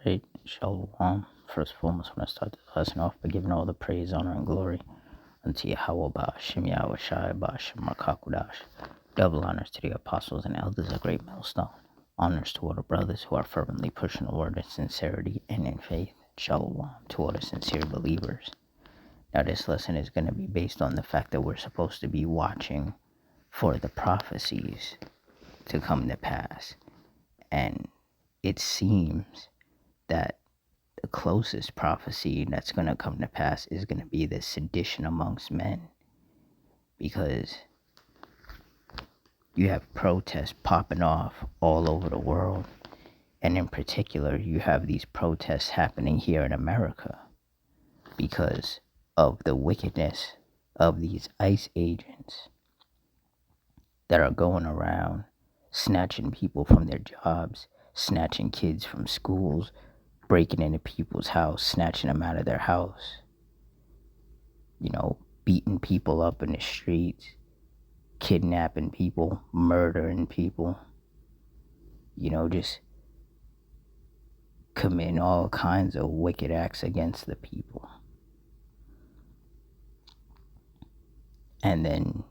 Right, Shalom. First and foremost, I want to start the lesson off by giving all the praise, honor, and glory unto Yahweh Ba'ashem Yahweh Shai Ba'ashem Makakudash. Double honors to the apostles and elders, a great millstone. Honors to all the brothers who are fervently pushing the word in sincerity and in faith. Shalom to all the sincere believers. Now, this lesson is going to be based on the fact that we're supposed to be watching for the prophecies to come to pass. And it seems that the closest prophecy that's going to come to pass is going to be the sedition amongst men, because you have protests popping off all over the world, and in particular you have these protests happening here in America because of the wickedness of these ICE agents that are going around snatching people from their jobs, snatching kids from schools, breaking into people's house, snatching them out of their house, beating people up in the streets, kidnapping people, murdering people, just committing all kinds of wicked acts against the people. And then,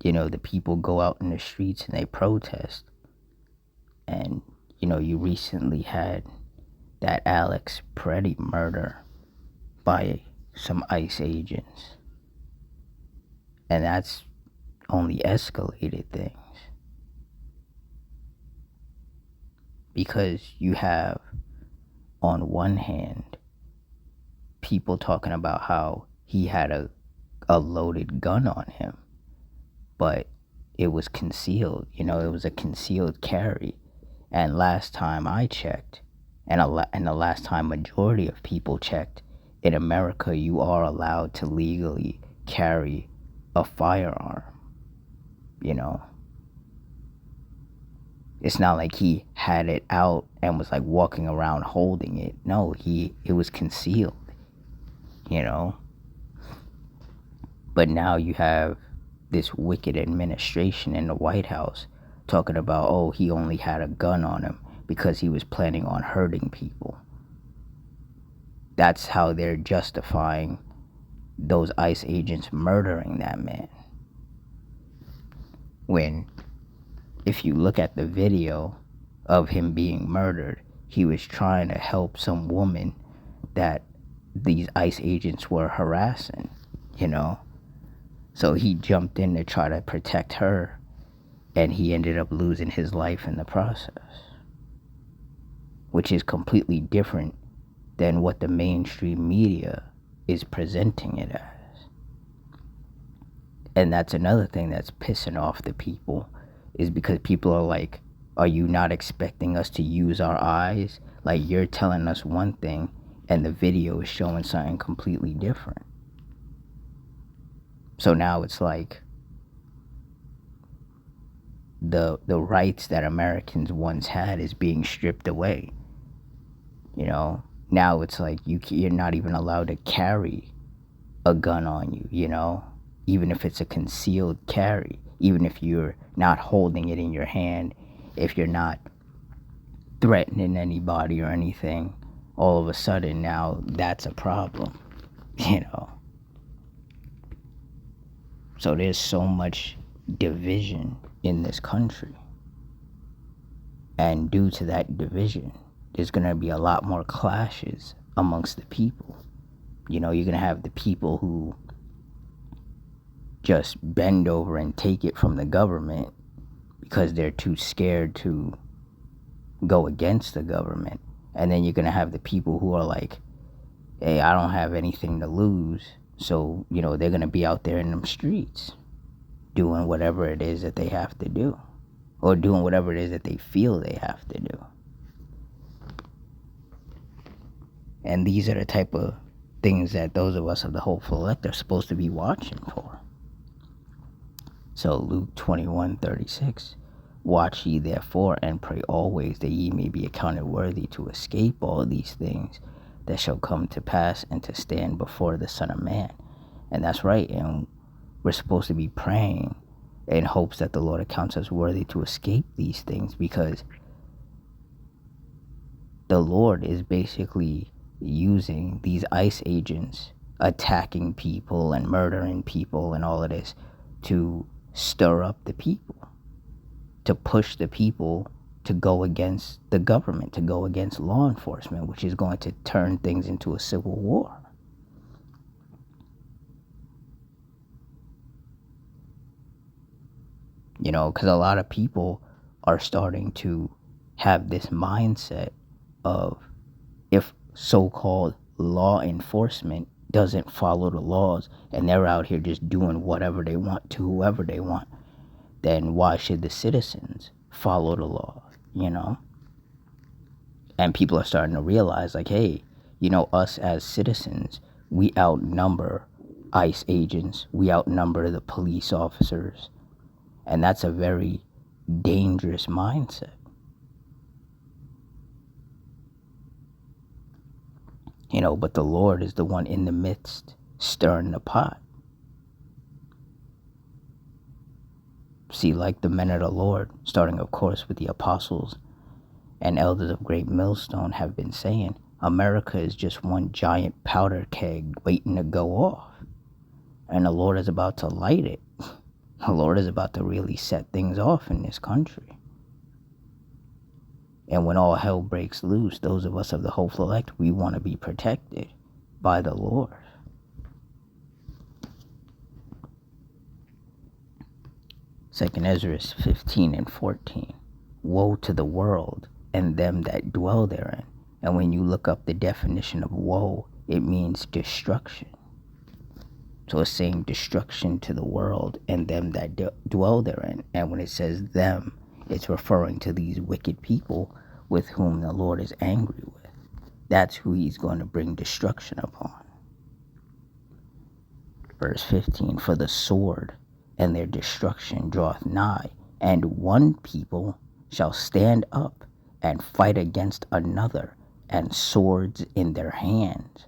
the people go out in the streets and they protest. And, you recently had that Alex Preddy murder by some ICE agents. And that's only escalated things. Because you have, on one hand, people talking about how he had a loaded gun on him, but it was concealed. It was a concealed carry. And last time I checked, and the last time majority of people checked, in America you are allowed to legally carry a firearm. It's not like he had it out and was like walking around holding it. No, it was concealed. But now you have this wicked administration in the White House talking about, he only had a gun on him because he was planning on hurting people. That's how they're justifying those ICE agents murdering that man. When, if you look at the video of him being murdered, he was trying to help some woman that these ICE agents were harassing, So he jumped in to try to protect her, and he ended up losing his life in the process, which is completely different than what the mainstream media is presenting it as. And that's another thing that's pissing off the people, is because people are like, are you not expecting us to use our eyes? Like, you're telling us one thing and the video is showing something completely different. So now it's like the rights that Americans once had is being stripped away. Now it's like you're not even allowed to carry a gun on you, even if it's a concealed carry, even if you're not holding it in your hand, if you're not threatening anybody or anything, all of a sudden now that's a problem, So there's so much division in this country. And due to that division, there's going to be a lot more clashes amongst the people. You're going to have the people who just bend over and take it from the government because they're too scared to go against the government. And then you're going to have the people who are like, hey, I don't have anything to lose. So, they're going to be out there in them streets doing whatever it is that they have to do, or doing whatever it is that they feel they have to do. And these are the type of things that those of us of the hopeful elect are supposed to be watching for. So Luke 21:36, watch ye therefore and pray always that ye may be accounted worthy to escape all these things that shall come to pass and to stand before the Son of Man. And that's right. And we're supposed to be praying in hopes that the Lord accounts us worthy to escape these things, because the Lord is basically using these ICE agents attacking people and murdering people and all of this to stir up the people, to push the people to go against the government, to go against law enforcement, which is going to turn things into a civil war. You know, because a lot of people are starting to have this mindset of, if so-called law enforcement doesn't follow the laws and they're out here just doing whatever they want to whoever they want, then why should the citizens follow the law, you know? And people are starting to realize, like, hey, you know, us as citizens, we outnumber ICE agents, we outnumber the police officers, and that's a very dangerous mindset. You know, but the Lord is the one in the midst stirring the pot. See, like the men of the Lord, starting of course with the apostles and elders of Great Millstone, have been saying, America is just one giant powder keg waiting to go off. And the Lord is about to light it. The Lord is about to really set things off in this country. And when all hell breaks loose, those of us of the hopeful elect, we want to be protected by the Lord. Second Ezra 15 and 14. Woe to the world and them that dwell therein. And when you look up the definition of woe, it means destruction. So it's saying destruction to the world and them that dwell therein. And when it says them, it's referring to these wicked people with whom the Lord is angry with. That's who he's going to bring destruction upon. Verse 15, for the sword and their destruction draweth nigh, and one people shall stand up and fight against another, and swords in their hands.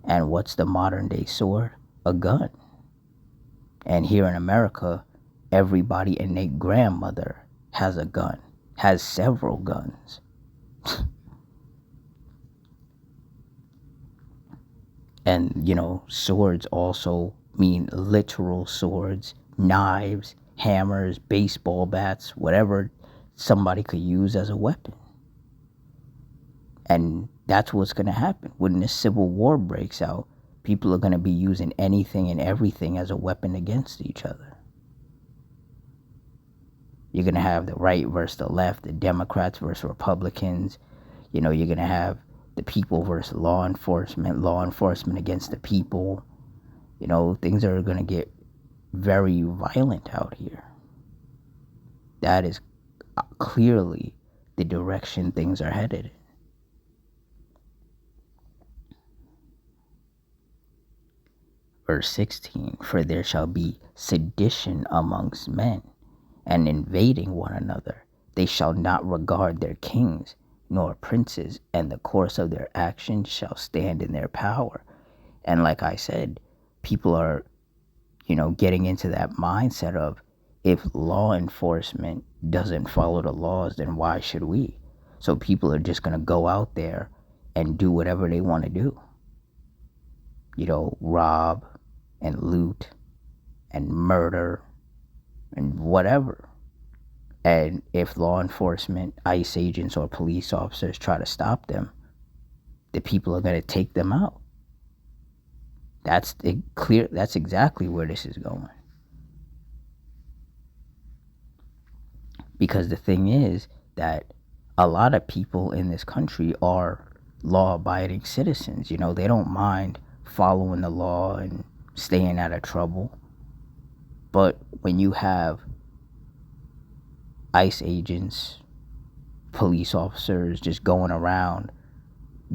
And what's the modern day sword? A gun. And here in America, everybody and their grandmother has a gun, has several guns. And, you know, swords also mean literal swords, knives, hammers, baseball bats, whatever somebody could use as a weapon. And that's what's going to happen. When the Civil War breaks out, people are going to be using anything and everything as a weapon against each other. You're going to have the right versus the left, the Democrats versus Republicans. You know, you're going to have the people versus law enforcement against the people. You know, things are going to get very violent out here. That is clearly the direction things are headed. Verse 16, for there shall be sedition amongst men, and invading one another. They shall not regard their kings nor princes, and the course of their actions shall stand in their power. And like I said, people are, you know, getting into that mindset of, if law enforcement doesn't follow the laws, then why should we? So people are just going to go out there and do whatever they want to do. You know, rob and loot and murder and whatever. And if law enforcement, ICE agents, or police officers try to stop them, the people are going to take them out. That's clear. That's exactly where this is going. Because the thing is that a lot of people in this country are law-abiding citizens. You know, they don't mind following the law and staying out of trouble. But when you have ICE agents, police officers just going around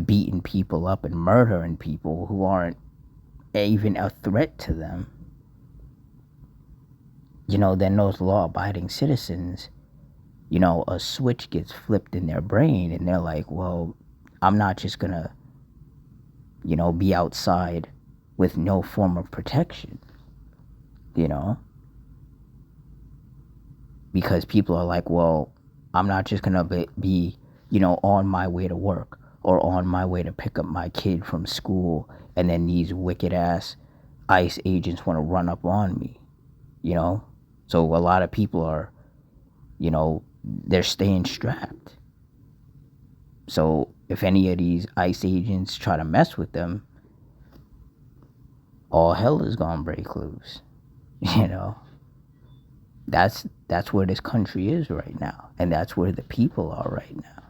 beating people up and murdering people who aren't even a threat to them, you know, then those law-abiding citizens, you know, a switch gets flipped in their brain and they're like, well, I'm not just gonna, you know, be outside with no form of protection, you know, because people are like, well, I'm not just gonna be, you know, on my way to work or on my way to pick up my kid from school, and then these wicked ass ICE agents want to run up on me, you know? So a lot of people are, they're staying strapped. So if any of these ICE agents try to mess with them, all hell is gonna break loose. You know, that's where this country is right now, and that's where the people are right now.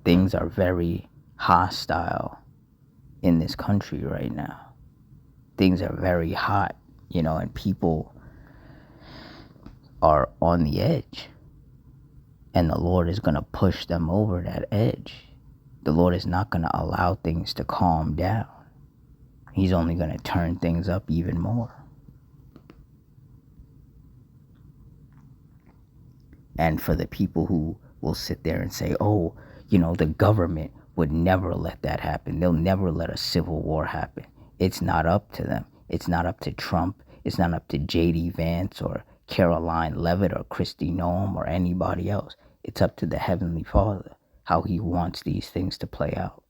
Things are very hostile in this country right now. Things are very hot, and people are on the edge. And the Lord is going to push them over that edge. The Lord is not going to allow things to calm down. He's only going to turn things up even more. And for the people who will sit there and say, oh, the government would never let that happen. They'll never let a civil war happen. It's not up to them. It's not up to Trump. It's not up to J.D. Vance or Caroline Levitt or Kristi Noem or anybody else. It's up to the Heavenly Father how he wants these things to play out.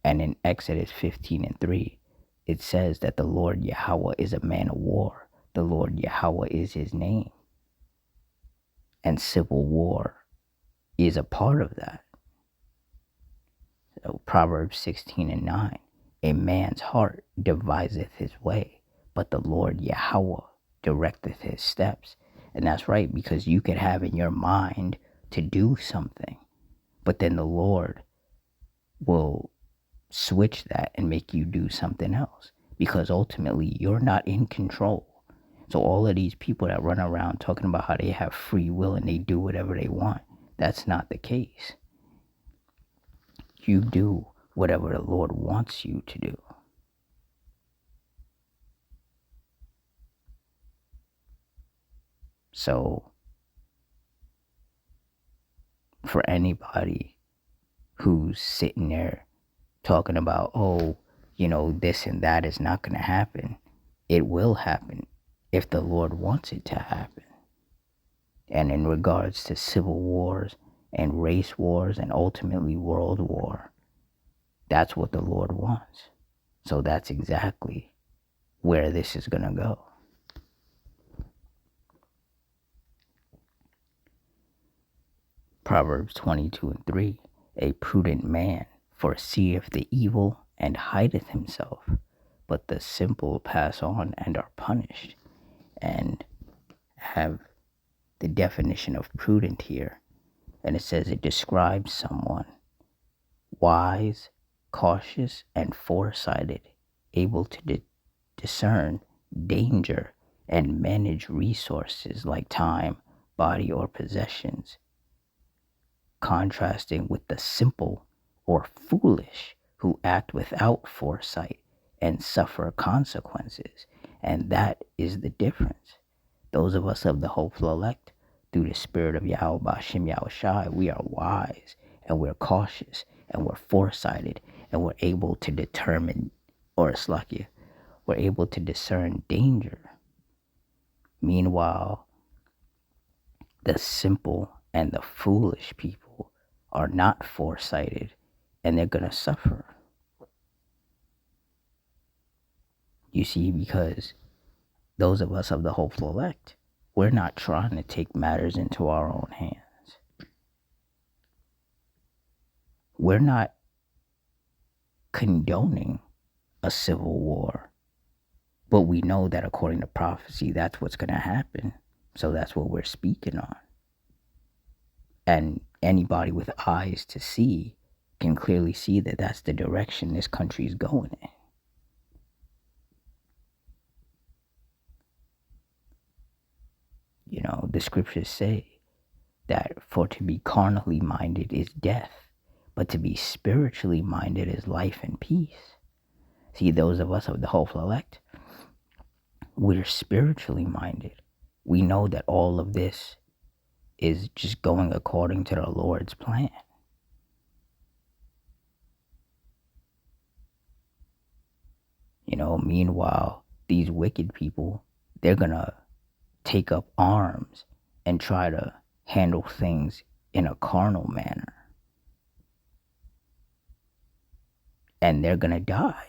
And in Exodus 15:3, it says that the Lord Yahweh is a man of war. The Lord Yahweh is his name. And civil war is a part of that. So Proverbs 16:9, a man's heart deviseth his way, but the Lord Yahweh directeth his steps. And that's right, because you could have in your mind to do something, but then the Lord will switch that and make you do something else, because ultimately you're not in control. So all of these people that run around talking about how they have free will and they do whatever they want, that's not the case. You do whatever the Lord wants you to do. So for anybody who's sitting there talking about, oh, this and that is not going to happen, it will happen if the Lord wants it to happen. And in regards to civil wars and race wars and ultimately world war, that's what the Lord wants. So that's exactly where this is going to go. Proverbs 22:3, a prudent man foreseeth the evil and hideth himself, but the simple pass on and are punished. And have the definition of prudent here, and it says it describes someone wise, cautious, and foresighted, able to discern danger and manage resources like time, body, or possessions, contrasting with the simple or foolish who act without foresight and suffer consequences. And that is the difference. Those of us of the hopeful elect, through the spirit of Yahweh Ba'Shem Yahushai, we are wise and we're cautious and we're foresighted and we're able to determine, or Slakia, we're able to discern danger. Meanwhile, the simple and the foolish people are not foresighted and they're going to suffer. You see, because those of us of the hopeful elect, we're not trying to take matters into our own hands. We're not condoning a civil war, but we know that according to prophecy, that's what's going to happen. So that's what we're speaking on. And anybody with eyes to see can clearly see that that's the direction this country is going in. The scriptures say that for to be carnally minded is death, but to be spiritually minded is life and peace. See, those of us of the hopeful elect, we're spiritually minded. We know that all of this is just going according to the Lord's plan. Meanwhile, these wicked people, they're going to take up arms and try to handle things in a carnal manner. And they're going to die.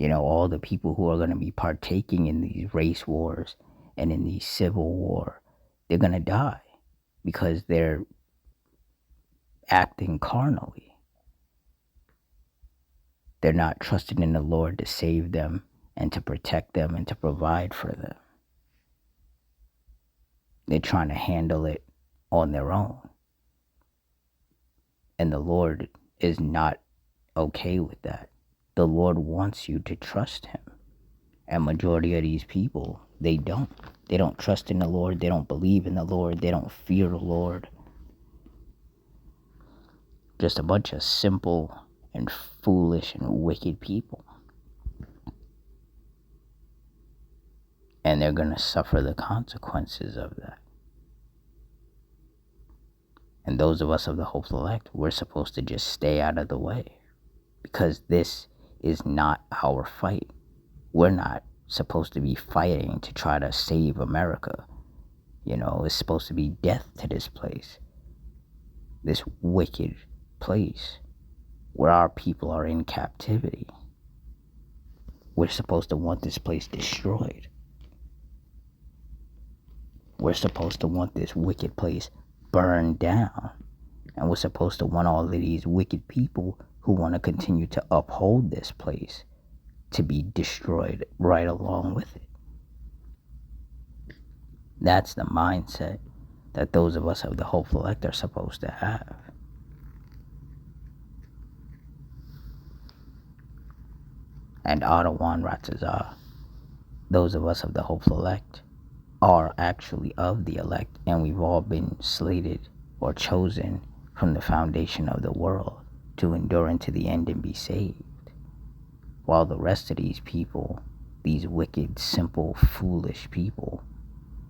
All the people who are going to be partaking in these race wars and in these civil war, they're going to die because they're acting carnally. They're not trusting in the Lord to save them and to protect them and to provide for them. They're trying to handle it on their own. And the Lord is not okay with that. The Lord wants you to trust him. And majority of these people, they don't. They don't trust in the Lord. They don't believe in the Lord. They don't fear the Lord. Just a bunch of simple and foolish and wicked people. And they're going to suffer the consequences of that. And those of us of the hopeful elect, we're supposed to just stay out of the way. Because this is not our fight. We're not supposed to be fighting to try to save America. It's supposed to be death to this place. This wicked place where our people are in captivity. We're supposed to want this place destroyed. We're supposed to want this wicked place burned down. And we're supposed to want all of these wicked people who want to continue to uphold this place to be destroyed right along with it. That's the mindset that those of us of the hopeful elect are supposed to have. And Adawan Ratazah, those of us of the hopeful elect, are actually of the elect, and we've all been slated or chosen from the foundation of the world to endure unto the end and be saved. While the rest of these people, these wicked, simple, foolish people,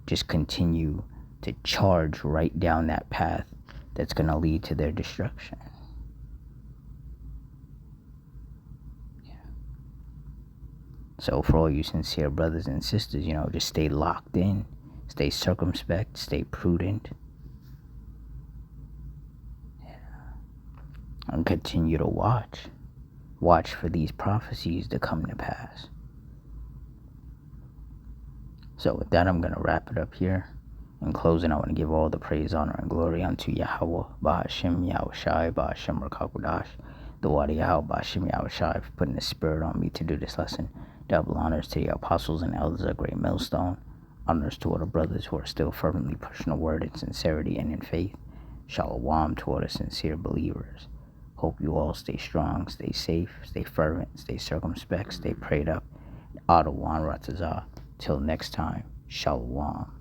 just continue to charge right down that path that's going to lead to their destruction. So for all you sincere brothers and sisters, just stay locked in, stay circumspect, stay prudent, and continue to watch. Watch for these prophecies to come to pass. So with that, I'm going to wrap it up here. In closing, I want to give all the praise, honor, and glory unto Yahweh, Bahashim Yahushai, Bahashim Rakakudash, the Wadi Yahweh, Bahashim Yahushai, for putting the spirit on me to do this lesson. Double honors to the apostles and elders of Great Millstone. Honors to all the brothers who are still fervently pushing the word in sincerity and in faith. Shalom to all the sincere believers. Hope you all stay strong, stay safe, stay fervent, stay circumspect, stay prayed up. Adawan Ratazah. Till next time, Shalom.